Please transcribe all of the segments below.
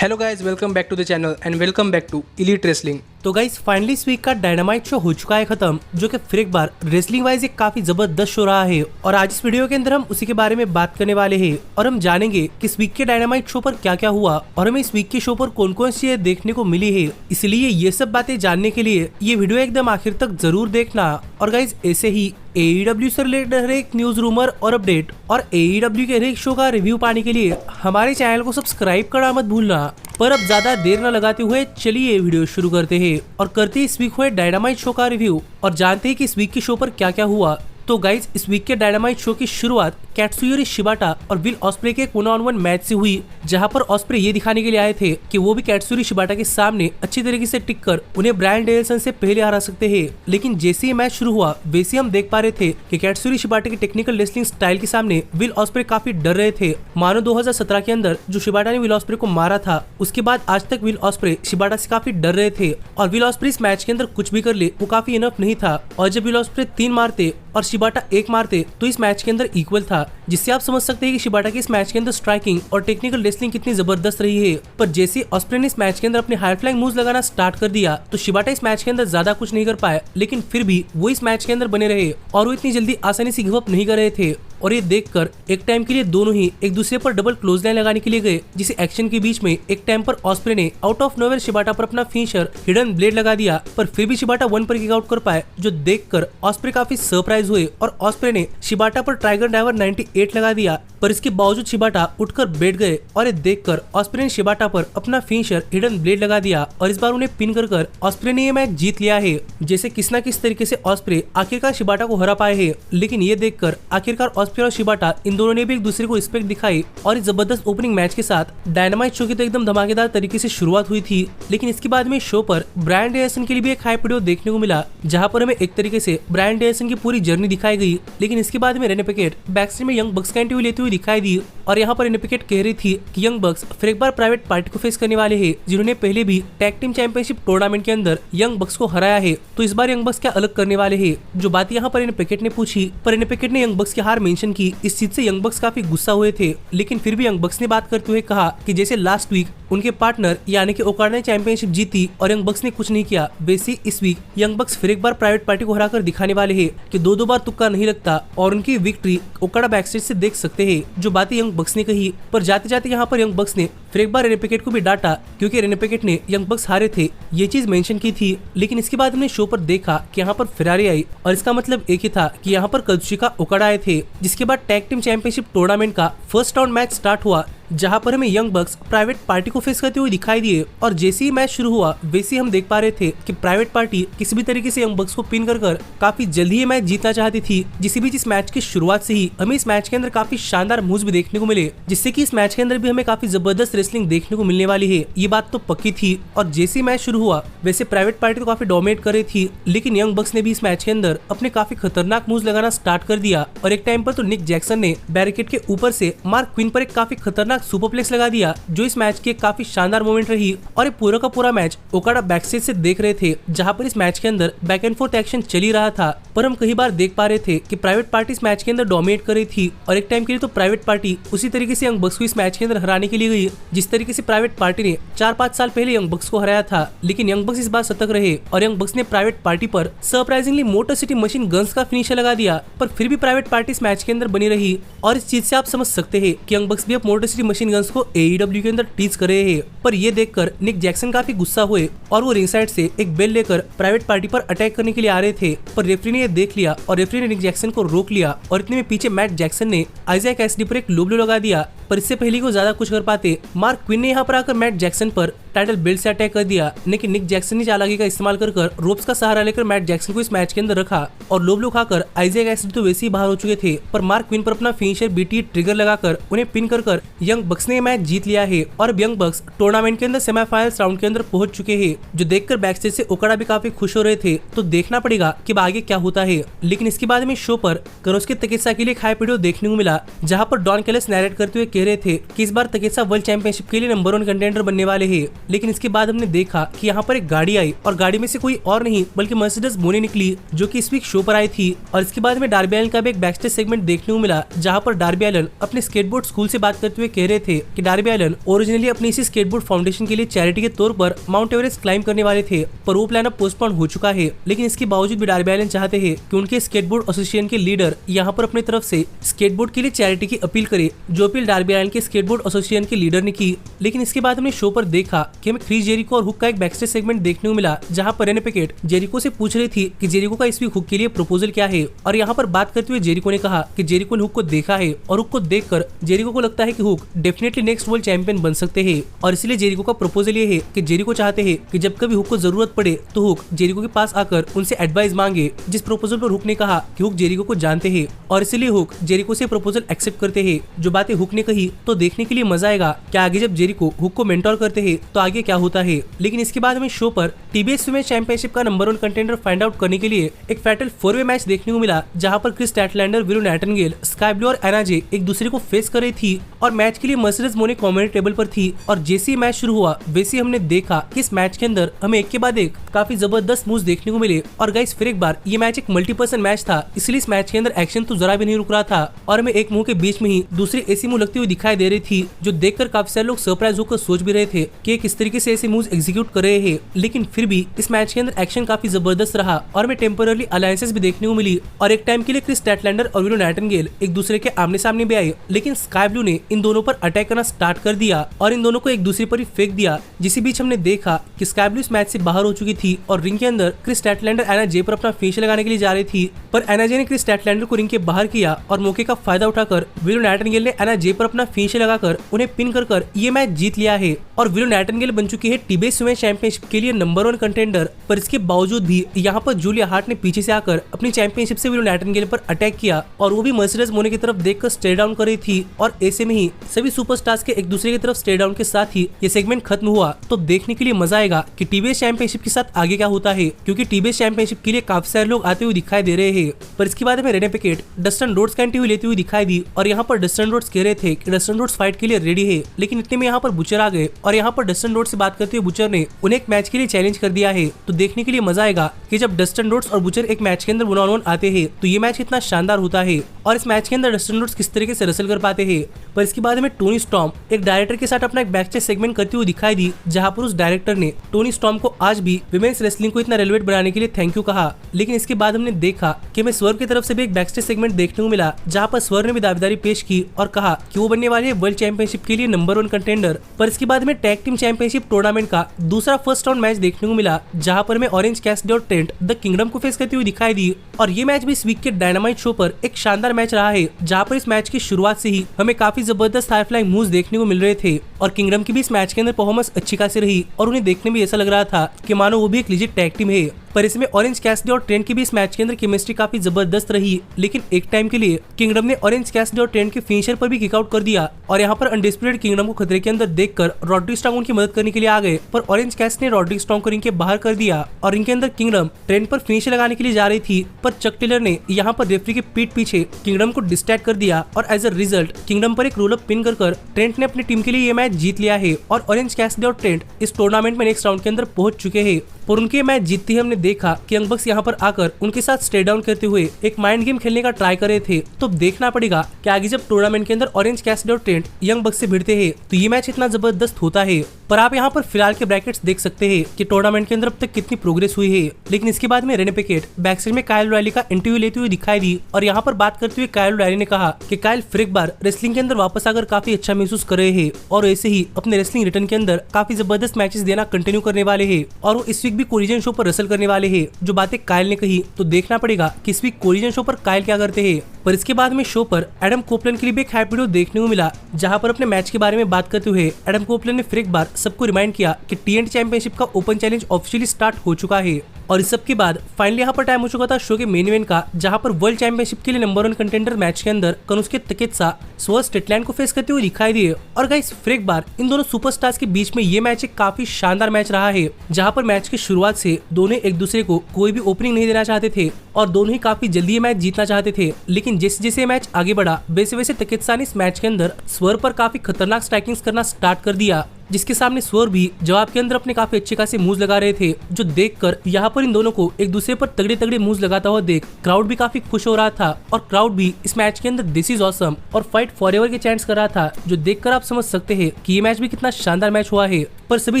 Hello guys, welcome back to the channel and welcome back to Elite Wrestling. तो guys finally इस week का Dynamite show हो चुका है खत्म, जो कि फिर एक बार रेसलिंग वाइज एक काफी जबरदस्त शो रहा है। और आज इस वीडियो के अंदर हम उसी के बारे में बात करने वाले हैं और हम जानेंगे कि इस वीक के डायनामाइट शो पर क्या क्या हुआ और हमें इस वीक के शो पर कौन कौन सी चीजें देखने को मिली है। इसलिए ये सब बातें जानने के लिए ये वीडियो एकदम आखिर तक जरूर देखना। और गाइस ऐसे ही AEW से रिलेटेड हर एक न्यूज, रूमर और अपडेट और AEW के हर एक शो का रिव्यू पाने के लिए हमारे चैनल को सब्सक्राइब करना मत भूलना। पर अब ज्यादा देर न लगाते हुए चलिए वीडियो शुरू करते हैं और करते इस वीक हुए डायनामाइट शो का रिव्यू और जानते हैं कि इस वीक के शो पर क्या क्या हुआ। तो गाइज इस वीक के डायनामाइट शो की शुरुआत कात्सुयोरी शिबाटा और विल ऑस्प्रे के 1-on-1 मैच से हुई, जहां पर ऑस्प्रे ये दिखाने के लिए आए थे कि वो भी कात्सुयोरी शिबाटा के सामने अच्छी तरीके से टिक कर उन्हें ब्रायन डेनियल्सन से पहले हरा सकते हैं। लेकिन जैसे ही मैच शुरू हुआ वैसे हम देख पा रहे थे कि कात्सुयोरी शिबाटा के टेक्निकल रेसलिंग स्टाइल के सामने विल ऑस्प्रे काफी डर रहे थे। मानो 2017 के अंदर जो शिबाटा ने विल ऑस्प्रे को मारा था, उसके बाद आज तक विल ऑस्प्रे शिबाटा से काफी डर रहे थे और विल ऑस्प्रे इस मैच के अंदर कुछ भी कर ले वो काफी इनफ नहीं था। और जब विल ऑस्प्रे 3 मारते और शिबाटा 1 मारते तो इस मैच के अंदर इक्वल था, जिससे आप समझ सकते हैं कि शिबाटा की इस मैच के अंदर स्ट्राइकिंग और टेक्निकल रेसलिंग कितनी जबरदस्त रही है। पर जैसे ऑस्प्रे ने इस मैच के अंदर अपने हाई फ्लाइंग मूव्स लगाना स्टार्ट कर दिया तो शिबाटा इस मैच के अंदर ज्यादा कुछ नहीं कर पाए, लेकिन फिर भी वो इस मैच के अंदर बने रहे और वो इतनी जल्दी आसानी से गिव अप नहीं कर रहे थे। और ये देखकर एक टाइम के लिए दोनों ही एक दूसरे पर डबल क्लोज लाइन लगाने के लिए गए, जिसे एक्शन के बीच में एक टाइम पर ऑस्प्रे ने आउट ऑफ नोवेयर शिबाटा पर अपना फिनिशर हिडन ब्लेड लगा दिया। पर फिर भी शिबाटा 1 पर किक आउट कर पाए, जो देखकर ऑस्प्रे काफी सरप्राइज हुए और ऑस्प्रे ने शिबाटा पर टाइगर ड्राइवर 98 लगा दिया। पर इसके बावजूद शिबाटा उठकर बैठ गए और ये देखकर ऑस्प्रे ने शिबाटा पर अपना फिनिशर हिडन ब्लेड लगा दिया और इस बार उन्हें पिन कर ऑस्प्रे ने ये मैच जीत लिया है। जैसे किस न किस तरीके से ऑस्प्रे आखिरकार शिबाटा को हरा पाए हैं, लेकिन ये देखकर आखिरकार ऑस्प्रे और शिबाटा इन दोनों ने भी एक दूसरे को रिस्पेक्ट दिखाई और इस जबरदस्त ओपनिंग मैच के साथ डायनामाइट शो की तो एकदम धमाकेदार तरीके से शुरुआत हुई थी। लेकिन इसके बाद में शो पर ब्रायन डेनियल्सन के लिए भी एक हाइप वीडियो देखने को मिला, जहां पर हमें एक तरीके से ब्रायन डेनियल्सन की पूरी जर्नी दिखाई गई। लेकिन इसके बाद में रेने पैकेट बैकस्टेज में यंग बक्स का इंटरव्यू लेते हुए दिखाई दी और यहाँ पर रेने पैकेट कह रही थी कि यंग बक्स फिर एक बार प्राइवेट पार्टी को फेस करने वाले हैं, जिन्होंने पहले भी टैग टीम चैंपियनशिप टूर्नामेंट के अंदर यंग बक्स को हराया है। तो इस बार यंग बक्स क्या अलग करने वाले हैं, जो बात यहाँ पर रेने पैकेट ने पूछी। पर रेने पैकेट ने यंग बक्स की हार मेंशन की। इस चीज से यंग बक्स काफी गुस्सा हुए थे, लेकिन फिर भी यंग बक्स ने बात करते हुए कहा कि जैसे लास्ट वीक उनके पार्टनर यानी कि ओकाडा ने चैंपियनशिप जीती और यंग बक्स ने कुछ नहीं किया, वैसे इस वीक यंग बक्स फिर एक बार प्राइवेट पार्टी को हराकर दिखाने वाले हैं कि दो बार तुक्का नहीं लगता और उनकी विक्ट्री ओकाडा बैकस्टेज से देख सकते हैं, जो बातें यंग बक्स ने कही। पर जाते जाते यहाँ पर यंग बक्स ने फिर एक बार रेने पैकेट को भी डांटा, क्योंकि रेने पैकेट ने यंग बक्स हारे थे ये चीज मेंशन की थी। लेकिन इसके बाद हमने शो पर देखा कि यहाँ पर फेरारी आई और इसका मतलब एक ही था कि यहाँ पर कात्सुशिका ओकाडा आए थे। जिसके बाद टैग टीम चैंपियनशिप टूर्नामेंट का फर्स्ट राउंड मैच स्टार्ट हुआ, जहां पर हमें यंग बक्स प्राइवेट पार्टी को फेस करते हुए दिखाई दिए। और जैसे ही मैच शुरू हुआ वैसे हम देख पा रहे थे कि प्राइवेट पार्टी किसी भी तरीके से यंग बक्स को पिन कर काफी जल्दी ये मैच जीतना चाहती थी। जिस बीच इस मैच की शुरुआत से ही हमें इस मैच के अंदर काफी शानदार मूव्स भी देखने को मिले, जिससे कि इस मैच के अंदर भी हमें काफी जबरदस्त रेसलिंग देखने को मिलने वाली है, ये बात तो पक्की थी। और जैसे ही मैच शुरू हुआ वैसे प्राइवेट पार्टी तो काफी डोमिनेट कर रही थी, लेकिन यंग बक्स ने भी इस मैच के अंदर अपने काफी खतरनाक मूव्स लगाना स्टार्ट कर दिया। और एक टाइम पर तो निक जैक्सन ने बैरिकेड के ऊपर से मार्क क्विन पर एक काफी खतरनाक सुपरप्लेक्स लगा दिया, जो इस मैच की एक काफी शानदार मोमेंट रही। और ये पूरा का पूरा मैच ओकाडा बैकस्टेज से देख रहे थे, जहां पर इस मैच के अंदर बैक एंड फोर्थ एक्शन चल ही रहा था। पर हम कई बार देख पा रहे थे कि प्राइवेट पार्टी इस मैच के अंदर डोमिनेट कर रही थी और एक टाइम के लिए तो प्राइवेट पार्टी उसी तरीके से यंग बक्स को इस मैच के अंदर हराने के लिए गई, जिस तरीके से प्राइवेट पार्टी ने 4-5 साल पहले यंग बक्स को हराया था। लेकिन यंग बक्स इस बार सतर्क रहे और यंग बक्स ने प्राइवेट पार्टी पर surprisingly motor city machine guns का फिनिशर लगा दिया। पर फिर भी प्राइवेट पार्टी इस मैच के अंदर बनी रही और इस चीज से आप समझ सकते हैं कि यंग बक्स भी अब मोटर सिटी मशीन गन्स को AEW के अंदर टीज कर रहे हैं। पर ये देखकर निक जैक्सन काफी गुस्सा हुए और वो रिंगसाइड से एक बेल लेकर प्राइवेट पार्टी पर अटैक करने के लिए आ रहे थे। पर रेफरी ने ये देख लिया और रेफरी ने निक जैक्सन को रोक लिया और इतने में पीछे मैट जैक्सन ने आइजैक कैसिडी पर एक लो ब्लो लगा दिया। पर इससे पहले को ज्यादा कुछ कर पाते मार्क क्विन ने यहाँ पर आकर मैट जैक्सन पर टाइटल बेल्ट से अटैक कर दिया, लेकिन निक जैक्सन ने चालाकी का इस्तेमाल कर रोप्स का सहारा लेकर मैट जैक्सन को इस मैच के अंदर रखा और लो ब्लो खाकर आइजैक कैसिडी तो वैसे ही बाहर हो चुके थे। पर मार्क क्विन पर अपना फिनिशर BT ट्रिगर लगाकर उन्हें पिन कर यंग बक्स ने मैच जीत लिया है और अब यंग बक्स टूर्नामेंट के अंदर सेमीफाइनल्स राउंड के अंदर पहुंच चुके हैं, जो देखकर बैकस्टेज से ओकाडा भी काफी खुश हो रहे थे। तो देखना पड़ेगा कि आगे क्या होता है। लेकिन इसके बाद में शो पर कोनोसुके तकेत्सा के लिए एक हाइप वीडियो देखने को मिला, जहां पर डॉन कैलिस नैरेट करते हुए कह रहे थे कि इस बार तकेत्सा वर्ल्ड चैंपियनशिप के लिए नंबर 1 कंटेंडर बनने वाले हैं। लेकिन इसके बाद हमने देखा कि यहाँ पर एक गाड़ी आई और गाड़ी में से कोई और नहीं बल्कि मर्सिडीज मोनी निकली जो कि इस वीक शो पर आई थी। और इसके बाद में डार्बी एलन का भी एक बैकस्टेज सेगमेंट देखने को मिला जहाँ पर डार्बी एलन अपने स्केटबोर्ड स्कूल से बात करते हुए कह रहे थे कि डार्बी एलन ओरिजिनली अपनी इसी स्केटबोर्ड फाउंडेशन के लिए चैरिटी के तौर पर माउंट एवरेस्ट क्लाइम करने वाले थे, पर वो प्लान अब पोस्टपोन हो चुका है। लेकिन इसके बावजूद भी डार्बी एलन चाहते हैं कि उनके स्केटबोर्ड एसोसिएशन के लीडर यहाँ पर अपनी तरफ से स्केटबोर्ड के लिए चैरिटी की अपील करे, जो अपील डार्बी एलन के स्केटबोर्ड एसोसिएशन के लीडर ने की। लेकिन इसके बाद हमने शो पर देखा कि हमें क्रिस जेरिको और हुक का एक बैकस्टेज सेगमेंट देखने को मिला जहाँ पर रेने पैकेट जेरिको से पूछ रही थी कि जेरिको का इस वीक हुक के लिए प्रपोजल क्या है। और यहाँ पर बात करते हुए जेरिको ने कहा कि जेरिको ने हुक को देखा है और हुक को देखकर जेरिको को लगता है कि hook definitely next world champion बन सकते हैं। और इसलिए जेरिको का प्रपोजल ये है कि जेरिको चाहते हैं कि जब कभी हुक को जरूरत पड़े तो हुक जेरिको के पास आकर उनसे एडवाइस मांगे। जिस प्रपोजल पर हुक ने कहा कि हुक जेरिको को जानते हैं और इसलिए हुक जेरिको से प्रपोजल एक्सेप्ट करते हैं। जो बातें हुक ने कही तो देखने के लिए मजा आएगा कि आगे जब जेरिको हुक को मेंटोर करते हैं तो आगे क्या होता है। लेकिन इसके बाद हमें शो पर टीबीएस वुमेन चैंपियनशिप का नंबर 1 कंटेंडर फाइंड आउट करने के लिए एक फैटल 4-वे मैच देखने को मिला जहां पर Chris Statlander, Willow Nightingale, Sky Blue और एना जे एक दूसरे को फेस कर रही थी। और मैच के लिए मर्सिडीज मोनी कमेंट्री टेबल पर थी। और जैसे ही मैच शुरू हुआ वैसे हमने देखा कि इस मैच के अंदर हमें एक के बाद एक काफी जबरदस्त मूव्स देखने को मिले। और गाइस फिर एक बार ये मैच एक मल्टीपर्सन मैच था, इसलिए इस मैच के अंदर एक्शन तो जरा भी नहीं रुक रहा था और हमें एक मुंह के बीच में ही दूसरी ऐसी मुंह लगती हुई दिखाई दे रही थी जो देखकर काफी सारे लोग सरप्राइज होकर सोच भी रहे थे कि किस तरीके से ऐसे मूव्स एग्जीक्यूट कर रहे हैं। लेकिन फिर भी इस मैच के अंदर एक्शन काफी जबरदस्त रहा और हमें टेम्पररी अलायंसेस भी देखने को मिली। और एक टाइम के लिए क्रिस स्टैटलैंडर और विलो नाइटिंगेल एक दूसरे के आमने सामने भी आए, लेकिन स्काई ब्लू ने इन दोनों पर अटैक करना स्टार्ट कर दिया और इन दोनों को एक दूसरे पर ही फेंक दिया। जिसी बीच हमने देखा कि स्काई ब्लू इस मैच से बाहर हो चुकी थी और रिंग के अंदर क्रिस स्टैटलैंडर एना जे पर अपना फिनिश लगाने के लिए जा रही थी, पर एना जे ने क्रिस स्टैटलैंडर को रिंग के बाहर किया और मौके का फायदा उठाकर विलो नाइटिंगेल ने एना जे पर अपना फिनिश लगाकर उन्हें पिन कर ये मैच जीत लिया है। और विलो नाइटिंगेल बन चुकी है टीबीएस वुमेन चैंपियनशिप के लिए नंबर 1 कंटेंडर। पर इसके बावजूद भी यहाँ पर जूलिया हार्ट ने पीछे से आकर अपनी चैंपियनशिप से विलो नाइटिंगेल पर अटैक किया और वो भी मर्सिडीज मोनी की तरफ देखकर स्टे डाउन कर रही थी। और ऐसे में ही सभी सुपरस्टार्स के एक दूसरे की तरफ स्टे डाउन के साथ ही ये सेगमेंट खत्म हुआ। तो देखने के लिए मजा आएगा कि टीबीएस चैंपियनशिप के साथ आगे क्या होता है, क्योंकि टीबीएस चैंपियनशिप के लिए काफी सारे लोग आते हुए दिखाई दे रहे हैं। पर इसके बाद हमें रेने पैकेट डस्टन रोड्स का इंटरव्यू लेते हुए दिखाई दी और यहाँ पर डस्टन रोड्स कह रहे थे कि डस्टन रोड्स फाइट के लिए रेडी है। लेकिन इतने में यहाँ पर बुचर आ गए और यहाँ पर डस्टन रोड्स से बात करते हुए बुचर ने उन्हें एक मैच के लिए चैलेंज कर दिया है। तो देखने के लिए मजा आएगा कि जब डस्टन रोड्स और बुचर एक मैच के अंदर 1-on-1 आते हैं तो ये मैच कितना शानदार होता है और इस मैच के अंदर डस्टन रोड्स किस तरीके से रसल कर पाते हैं। पर इसके बाद हमें टोनी स्टॉर्म एक डायरेक्टर के साथ अपना एक बैकस्टेज सेगमेंट करते हुए दिखाई दी जहां पर उस डायरेक्टर ने टोनी स्टॉर्म को आज भी विमेन्स रेसलिंग को इतना रेलेवेंट बनाने के लिए थैंक यू कहा। लेकिन इसके बाद हमने देखा कि हमें स्वर्व की तरफ से भी एक बैकस्टेज सेगमेंट देखने को मिला जहां पर स्वर्व ने भी दावेदारी पेश की और कहा कि वो बनने वाले है वर्ल्ड चैंपियनशिप के लिए नंबर 1 कंटेंडर। पर इसके बाद हमें टैग टीम चैंपियनशिप टूर्नामेंट का दूसरा फर्स्ट राउंड मैच देखने को मिला जहां पर हमें ऑरेंज कैसिडी और ट्रेंट द किंगडम को फेस करते हुए दिखाई दी। और ये मैच भी इस वीक के डायनामाइट शो पर एक शानदार मैच रहा है जहां पर इस मैच की शुरुआत से ही हमें काफी जबरदस्त हाई फ्लाइंग मूव्स देखने को मिल रहे थे और किंगडम की भी इस मैच के अंदर परफॉर्मेंस अच्छी खासी रही और उन्हें देखने में ऐसा लग रहा था कि मानो वो भी एक लिजिट टैग टीम है। पर इसमें ऑरेंज कैसिडी और ट्रेंट की भी इस मैच के अंदर केमिस्ट्री काफी जबरदस्त रही। लेकिन एक टाइम के लिए किंगडम ने ऑरेंज कैसिडी और ट्रेंट के फिनिशर पर भी किक आउट कर दिया और यहाँ पर अनडिस्प्यूटेड किंगडम को खतरे के अंदर देखकर रॉड्रिक स्ट्रॉन्ग उनकी मदद करने के लिए आ गए, पर ऑरेंज कैसिडी ने रॉड्रिक स्ट्रॉन्ग को रिंग के बाहर कर दिया और रिंग के अंदर किंगडम ट्रेंट पर फिनिशर लगाने के लिए जा रही थी, पर चक टेलर ने यहाँ पर रेफरी के पीठ पीछे किंगडम को डिस्ट्रैक्ट कर दिया और एज अ रिजल्ट किंगडम पर एक रोल अप पिन कर ट्रेंट ने अपनी टीम के लिए ये मैच जीत लिया है और ऑरेंज कैसिडी और ट्रेंट इस टूर्नामेंट में नेक्स्ट राउंड के अंदर पहुंच चुके हैं। और उनके मैच जीतते ही हमने देखा कि यंग बक्स यहाँ पर आकर उनके साथ स्टे डाउन करते हुए एक माइंड गेम खेलने का ट्राई कर रहे थे। तो देखना पड़ेगा कि आगे जब टूर्नामेंट के अंदर ऑरेंज कैसिडी और ट्रेंट यंग बक्स से भिड़ते हैं तो ये मैच इतना जबरदस्त होता है। पर आप यहाँ पर फिलहाल के ब्रैकेट्स देख सकते हैं कि टूर्नामेंट के अंदर अब तक कितनी प्रोग्रेस हुई है। लेकिन इसके बाद में रेने पैकेट बैकस्टेज में काइल ओराइली का इंटरव्यू लेते हुए दिखाई दी और यहाँ पर बात करते हुए काइल ओराइली ने कहा कि काइल फिर एक बार रेसलिंग के अंदर वापस आकर काफी अच्छा महसूस कर रहे हैं और ऐसे ही अपने रेसलिंग रिटर्न के अंदर काफी जबरदस्त मैचेस देना कंटिन्यू करने वाले हैं और वो इस वीक भी कोलिजन शो पर रसल करने वाले हैं। जो बातें काइल ने कही तो देखना पड़ेगा कि इस वीक कोलिजन शो पर काइल क्या करते हैं। पर इसके बाद में शो पर एडम कोपलैंड के लिए भी एक हाइप वीडियो देखने को मिला जहां पर अपने मैच के बारे में बात करते हुए एडम कोपलैंड ने फिर एक बार सबको रिमाइंड किया कि TNT चैंपियनशिप का ओपन चैलेंज ऑफिशियली स्टार्ट हो चुका है। और इस सब के बाद फाइनली यहाँ पर टाइम हो चुका था शो के मेन इवेंट का जहां पर वर्ल्ड चैंपियनशिप के लिए नंबर 1 कंटेंडर मैच के अंदर कनुस्के तकेत्सा स्वर्व स्ट्राइकलैंड को फेस करते हुए दिखाई दिए। और गाइस फिर एक बार इन दोनों सुपरस्टार्स के बीच में ये मैच एक काफी शानदार मैच रहा है जहां पर मैच की शुरुआत से दोनों एक दूसरे को कोई भी ओपनिंग नहीं देना चाहते थे और दोनों ही काफी जल्दी ये मैच जीतना चाहते थे। लेकिन जैसे जैसे मैच आगे बढ़ा वैसे वैसे तकेत्सा ने इस मैच के अंदर स्वर्व पर काफी खतरनाक स्ट्राइकिंग्स करना स्टार्ट कर दिया जिसके सामने स्वर्व भी जवाब के अंदर अपने काफी अच्छे खासे मूव्स लगा रहे थे, जो देखकर यहाँ पर इन दोनों को एक दूसरे पर तगड़े तगड़े मूव्स लगाता हुआ देख क्राउड भी काफी खुश हो रहा था और क्राउड भी इस मैच के अंदर दिस इज ऑसम और फाइट फॉरएवर के चैंट्स कर रहा था, जो देखकर आप समझ सकते हैं कि ये मैच भी कितना शानदार मैच हुआ है। पर सभी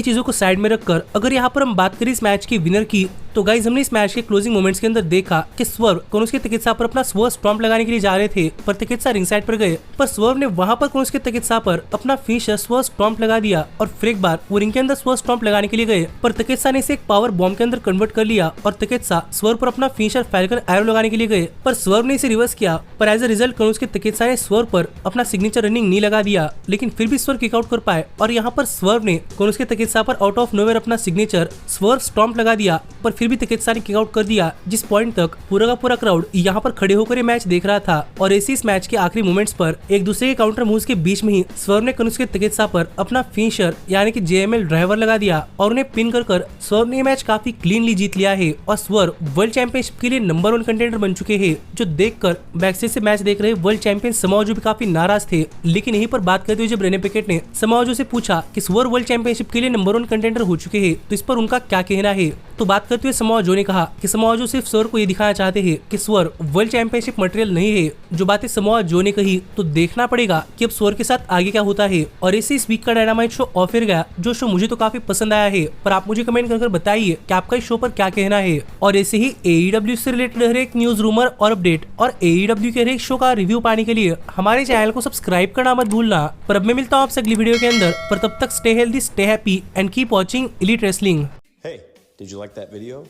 चीजों को साइड में रखकर अगर यहाँ पर हम बात करें इस मैच के विनर की, तो गाइस हमने इस मैच के क्लोजिंग मोमेंट्स के अंदर देखा कि स्वर्व कोनुस के चिकित्सा पर अपना स्वर्व स्टॉम्प लगाने के लिए जा रहे थे, पर चिकित्सा रिंग साइड पर गए, पर स्वर्व ने वहां पर कोनुस के चिकित्सा पर अपना फिनिशर स्वर्व स्टॉम्प लगा दिया और फिर एक बार वो रिंग के अंदर स्वर्व स्टॉम्प लगाने के लिए गए, पर चिकित्सा ने इसे एक पावर बॉम्ब के अंदर कन्वर्ट कर लिया और चिकित्सा स्वर्व पर अपना फिनिशर फैल्कन एरो लगाने के लिए गए, पर स्वर्व ने इसे रिवर्स किया, पर एज अ रिजल्ट कोनुस के चिकित्सा ने स्वर्व पर अपना सिग्नेचर रनिंग नी लगा दिया, लेकिन फिर भी स्वर्व किक आउट कर पाए और यहाँ पर स्वर्व ने कोनुस के चिकित्सा पर आउट ऑफ नोवेयर अपना सिग्नेचर स्वर्व स्टॉम्प लगा दिया, पर फिर भी चिकित्सा ने आउट कर दिया, जिस पॉइंट तक पूरा का पूरा क्राउड यहाँ पर खड़े होकर ये मैच देख रहा था। और ऐसे इस मैच के आखिरी मोमेंट्स पर एक दूसरे के काउंटर मूव्स के बीच में ही स्वर्व ने कोनुस के चिकित्सा पर अपना फिनिशर यानी कि जेएमएल ड्राइवर लगा दिया और उन्हें पिन कर स्वर्व ने ये मैच काफी क्लीनली जीत लिया है और स्वर्व वर्ल्ड चैंपियनशिप के लिए नंबर 1 कंटेंडर बन चुके हैं, जो देखकर बैकस्टेज से मैच देख रहे वर्ल्ड चैंपियन समाओ जो भी काफी नाराज थे। लेकिन यहीं पर बात करते हुए जब रेने पिकेट ने समाओ जो से पूछा कि स्वर्व वर्ल्ड चैंपियनशिप के लिए नंबर 1 कंटेंडर हो चुके हैं, तो इस पर उनका क्या कहना है, तो बात करते हुए समाओ जो ने कहा कि समाओ जो सिर्फ स्वर्व को ये दिखाना चाहते हैं कि स्वर्व वर्ल्ड चैंपियनशिप मटेरियल नहीं है। जो बातें समाओ जो ने कही तो देखना पड़ेगा कि अब स्वर्व के साथ आगे क्या होता है। और ऐसे इस वीक का डायनामाइट शो ऑफ एयर गया, जो शो मुझे तो काफी पसंद आया है, पर आप मुझे कमेंट कर बताइए कि आपका इस शो पर क्या कहना है। और ऐसे ही AEW से रिलेटेड हर एक न्यूज रूमर और अपडेट और AEW के हर एक शो का रिव्यू पाने के लिए हमारे चैनल को सब्सक्राइब करना मत भूलना। पर अब मैं मिलता हूँ आपसे अगली वीडियो के अंदर, पर तब तक stay healthy, stay happy and keep watching elite wrestling. Hey, did you like that video?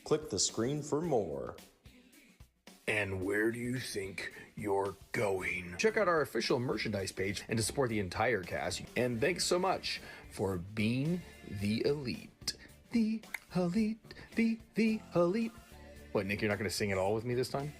Click the screen for more. And where do you think you're going? Check out our official merchandise page and to support the entire cast. And thanks so much for being the elite. The elite, the elite. What, Nick, you're not going to sing it all with me this time?